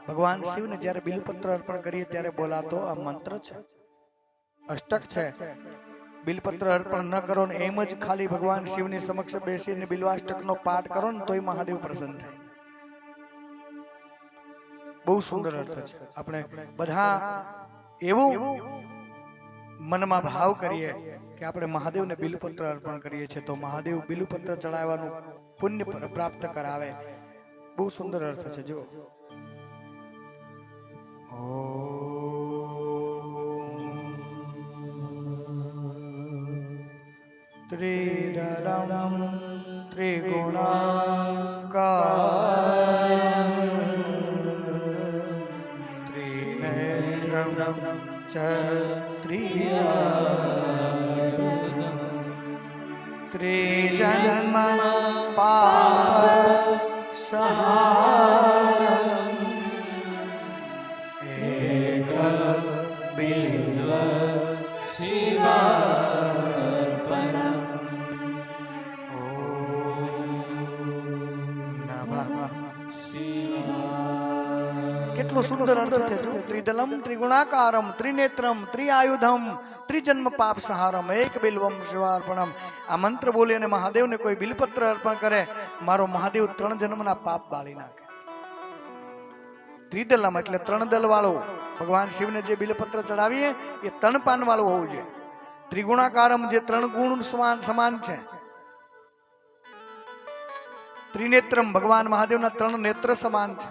ભગવાન શિવને જ્યારે બિલપત્ર અર્પણ કરીએ ત્યારે બોલાતો આ મંત્ર છે, અષ્ટક છે. બિલપત્ર અર્પણ ન કરો ને એમ જ ખાલી ભગવાન શિવની સમક્ષ બેસીને બિલ્વાષ્ટકનો પાઠ કરો ને તોય મહાદેવ પ્રસન્ન થાય. બહુ સુંદર અર્થ છે. આપણે બધા એવું મનમાં ભાવ કરીએ કે આપણે મહાદેવને બિલપત્ર અર્પણ કરીએ છીએ તો મહાદેવ બિલપત્ર ચડાવવાનું પુણ્ય પ્રાપ્ત કરાવે. બહુ સુંદર અર્થ છે. જો ત્રિદલમ ત્રિગુણાકારમ ત્રિનેત્રમ ચ ત્રિઆયુધમ ત્રિજન્મ પાપ સહારમ એક બિલ્વ શિવાર્પણમ. કેટલો સુંદર અર્થ છે. ત્રિદલમ ત્રિગુણાકારમ ત્રિનેત્રમ ત્રિઆયુધમ ત્રિજન્મ પાપ સહારમ એક બિલ્વમ શિવાર્પણમ. આ મંત્ર બોલી અને મહાદેવને કોઈ બિલપત્ર અર્પણ કરે, મારો મહાદેવ 3 જન્મના પાપ બાળી નાખે. ત્રિદલમ એટલે 3 દલ વાળો. ભગવાન શિવને જે બિલપત્ર ચડાવીએ એ 3 પાન વાળું હોવું જોઈએ. ત્રિગુણાકારમ જે 3 ગુણ સમાન છે. ત્રિનેત્રમ ભગવાન મહાદેવના 3 નેત્ર સમાન છે.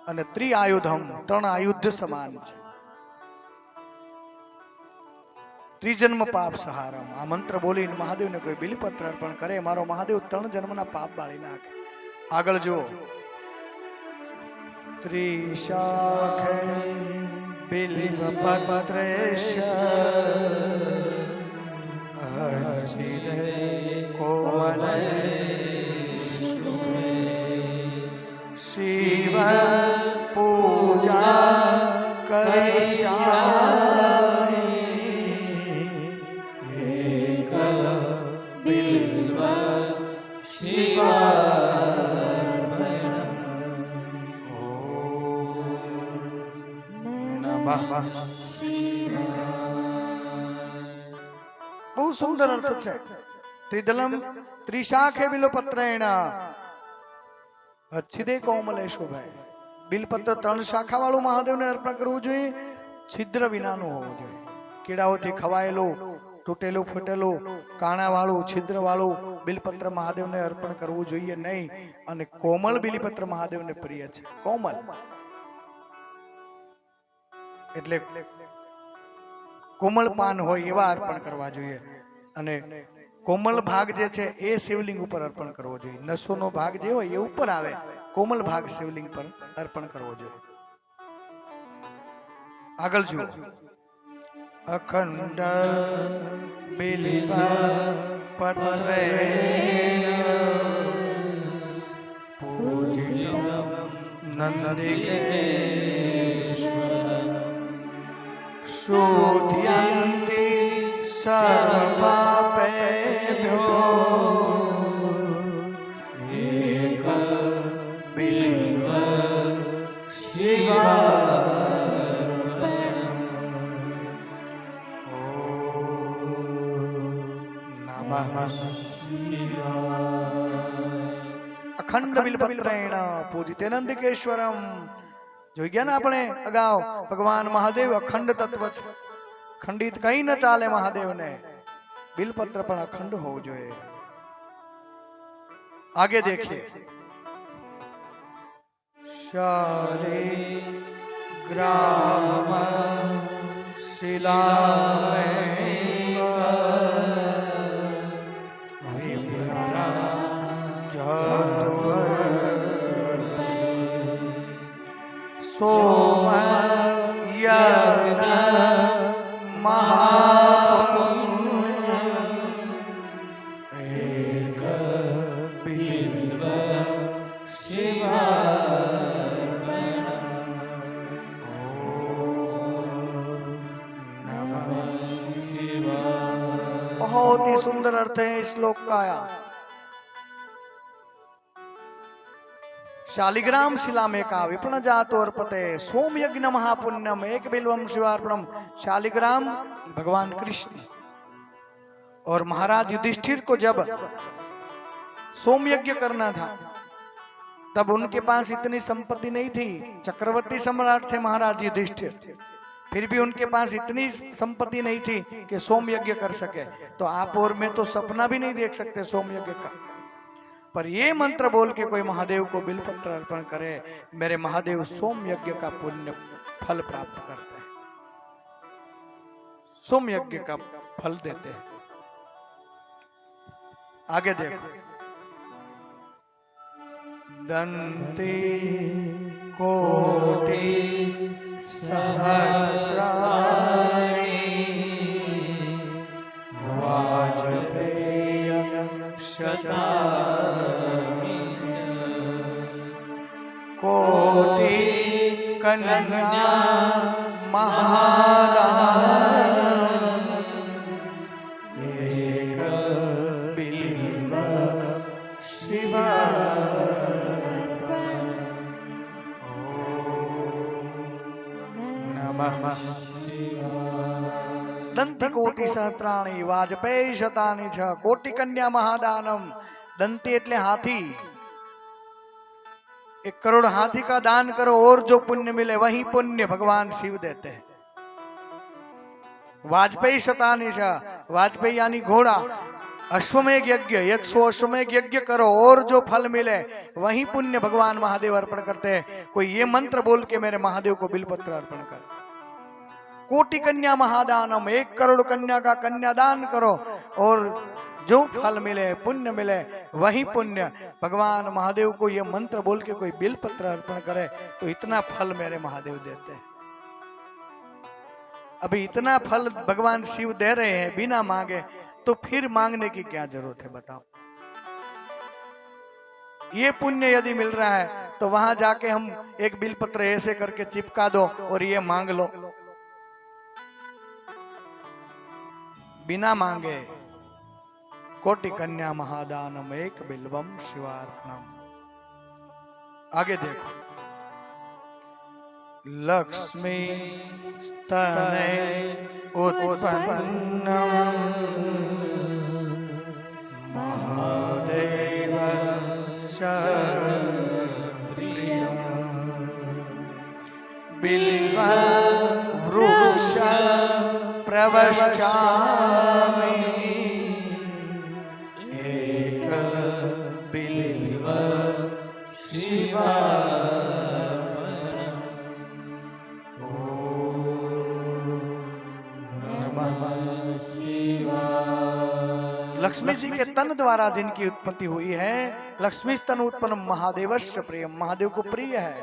અને ત્રિઆયુધમ 3 આયુધ સમાન છે. ત્રિજન્મ પાપ સહારમ. આ મંત્ર બોલીને મહાદેવને કોઈ બિલપત્ર અર્પણ કરે, મારો મહાદેવ 3 જન્મના પાપ બાળી નાખે. આગળ જુઓ. ત્રિશાખે બિલ્વપત્રેશ અર્ચિતે કોમલે શિવ પૂજા કરિષ્યામિ એક બિલ્વ શિવાર્પણમ. ઓમ નમઃ શિવાય. બહુ સુંદર અર્થ છે. ત્રિદલમ ત્રિશાખે બિલ્વપત્રેણ અચ્છિદે કોમલે શોભાય. બિલપત્ર 3 શાખા વાળું મહાદેવને અર્પણ કરવું જોઈએ. છિદ્ર વિનાનું હોવું જોઈએ. કીડાઓથી ખવાયેલું, તૂટેલું ફૂટેલું, કાણા વાળું, છિદ્ર વાળું બિલપત્ર મહાદેવને અર્પણ કરવું જોઈએ નહીં. અને કોમલ બિલપત્ર મહાદેવને પ્રિય છે. કોમલ એટલે કોમલ પાન હોય એવા અર્પણ કરવા જોઈએ. અને કોમલ ભાગ જે છે એ શિવલિંગ ઉપર અર્પણ કરવો જોઈએ. નસોનો ભાગ જે હોય એ ઉપર આવે, કોમલ ભાગ શિવલિંગ પર અર્પણ કરવો જોઈએ. આગળ જુઓ. અખંડ બિલ્વ પત્રેણ પૂજિતમ નંદિકેશ્વરમ શુદ્ધયન્તિ સર્વ પાપેભ્યો એક બિલ્વ શિવાર્પણમ. ઓમ નમઃ શિવાય. અખંડ બિલ્વપત્રેણ પૂજિતે નંદિકેશ્વરમ. જોઈ ગયા ને આપણે અગાઉ, ભગવાન મહાદેવ અખંડ તત્વ છે. ખંડિત કઈ ન ચાલે મહાદેવને. બિલપત્ર પણ અખંડ હોવું જોઈએ. आगे देखिए. शाली ग्राम शिला सोम यज्ञ महापुण्य एक बिल्व शिवार्पणम. ओम नमः शिवाय. बहुत ही सुंदर अर्थ है इस श्लोक का. शालिग्राम शिला में का विपण जातो अर्पते सोम यज्ञ महापुण्यम एक बिल्वम शिवार्पणम। शालिग्राम भगवान कृष्ण और महाराज युधिष्ठिर को जब सोम यज्ञ करना था तब उनके पास इतनी संपत्ति नहीं थी। चक्रवर्ती सम्राट थे महाराज युधिष्ठिर, फिर भी उनके पास इतनी संपत्ति नहीं थी कि सोम यज्ञ कर सके। तो आप और मैं तो सपना भी नहीं देख सकते सोम यज्ञ का, पर ये मंत्र बोल के कोई महादेव को बिलपत्र अर्पण करे, मेरे महादेव सोम यज्ञ का पुण्य फल प्राप्त करते हैं, सोम यज्ञ का फल देते हैं। आगे देखो, दंते कोटि सहस्राणि वाजपेय शतानि कोटि कन्या महादानम् एक बिल्व दंती कोटि सहस्राणि वाजपेयी शतानि छ कोटि कन्या महादानम। दंती एटले हाथी, 1 करोड़ हाथी का दान करो और जो पुण्य मिले वही पुण्य भगवान शिव देते हैं। वाजपेयी शतानि छ, वाजपेयी यानी घोड़ा। अश्वमेघ यज्ञ 100 अश्वमेघ यज्ञ करो और जो फल मिले वही पुण्य भगवान महादेव अर्पण करते हैं। कोई ये मंत्र बोल के मेरे महादेव को बिलपत्र अर्पण कर। कोटि कन्या महादानम, 1 करोड़ कन्या का कन्यादान करो और जो फल मिले पुण्य मिले वही पुण्य। भगवान महादेव को ये मंत्र बोल के कोई बिलपत्र अर्पण करे तो इतना फल मेरे महादेव देते हैं। अभी इतना फल भगवान शिव दे रहे हैं बिना मांगे, तो फिर मांगने की क्या जरूरत है बताओ। ये पुण्य यदि मिल रहा है तो वहां जाके हम एक बिलपत्र ऐसे करके चिपका दो और ये मांग लो बिना मांगे। कोटि कन्या महादानम एक बिल्वम शिवार्पणम। आगे देखो, लक्ष्मी स्तने उत्पन्नम महादेव शप्रियम बिल्व वृक्ष प्रवश्चामि एक बिल्व शिवार्पणम्। लक्ष्मी जी के तन द्वारा जिनकी उत्पत्ति हुई है, लक्ष्मी तन उत्पन्न महादेवस्य प्रियम, महादेव को प्रिय है।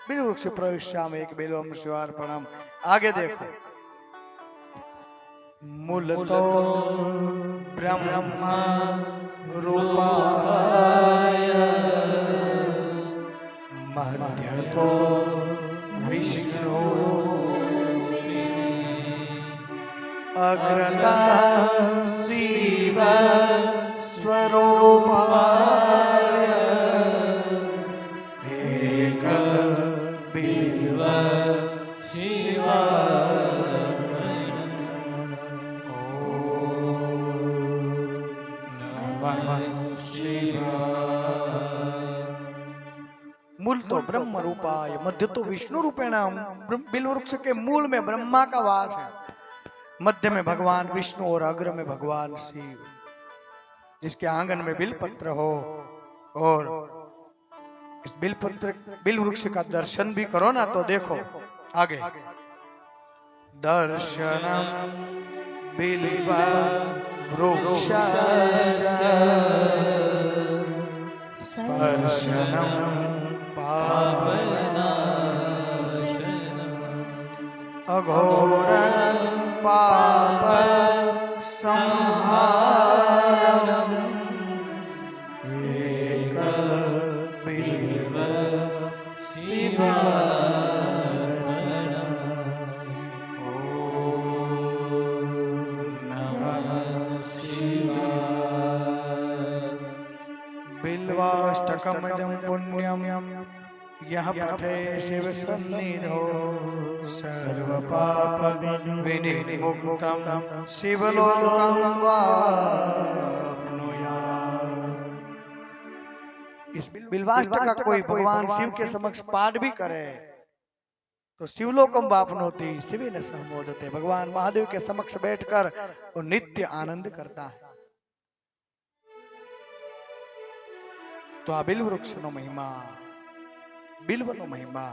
बिल्वृक्ष प्रविश्याम एक बिल्वम शिवार्पणम। आगे देखो, मूलतो ब्रह्म रूपाय मध्यतो विष्णु अग्रता शिव स्वरूपाय एक बिल्व शिवार्पणम्। ओम नमः शिवाय। मूल तो ब्रह्म रूपाय, मध्य तो विष्णु रूपेण। बिल्व वृक्ष के मूल में ब्रह्मा का वास है, मध्य में भगवान विष्णु और अग्र में भगवान शिव। जिसके आंगन में बिलपत्र हो और इस बिलपत्र बिल वृक्ष का दर्शन भी करो ना तो देखो आगे, दर्शनम बिल्व वृक्षस्य स्पर्शनम पापनाशनम अघोर पाप संहारम एक बिल्व शिवार्पणम्। ओम नमः शिवाय। बिल्वाष्टकमिदं पुण्यं यह पठे शिव सन्निधो सर्व पाप विनिर्मुक्तम शिवलोकम वाप्नुयात्। इस बिल्वाष्टक का कोई भगवान शिव के समक्ष पाठ भी करे तो शिवलोकम वापनोति शिवे न सहमोदते। भगवान महादेव के समक्ष बैठकर वो नित्य आनंद करता है। तो आ बिल्व वृक्ष नो महिमा, बिल्व नो महिमा